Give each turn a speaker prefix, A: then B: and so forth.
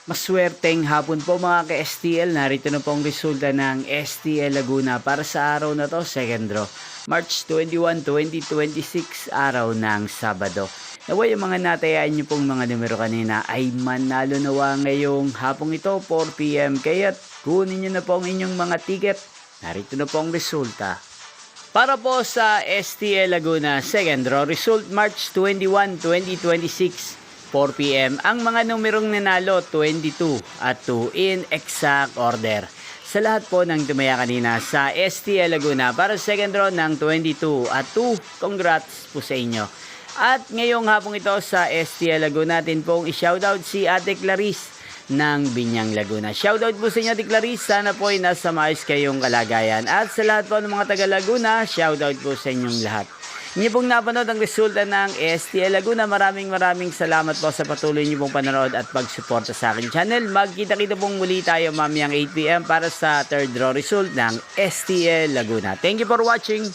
A: Maswerteng hapon po mga ka-STL. Narito na po ang resulta ng STL Laguna para sa araw na to, second draw. March 21, 2026, araw ng Sabado. Naway yung mga natayaan nyo pong mga numero kanina ay manalo nawa ngayong hapong ito, 4 PM. Kaya't kunin nyo na po ang inyong mga ticket. Narito na po ang resulta. Para po sa STL Laguna, second draw, result March 21, 2026. 4 PM. Ang mga numerong nanalo, 22 at 2 in exact order. Sa lahat po ng tumaya kanina sa STL Laguna para sa second draw ng 22 at 2, congrats po sa inyo. At ngayong hapong ito sa STL Laguna natin pong i-shoutout si Ate Clarice ng Binyang Laguna. Shoutout po sa inyo Ate Clarice, sana po ay nasa maayos kayong kalagayan. At sa lahat po ng mga taga Laguna, shoutout po sa inyong lahat. Inyo pong napanood ang resulta ng STL Laguna. Maraming salamat po sa patuloy niyo pong panonood at pagsuporta sa aking channel. Magkita-kita pong muli tayo mamayang 8 PM para sa third draw result ng STL Laguna. Thank you for watching.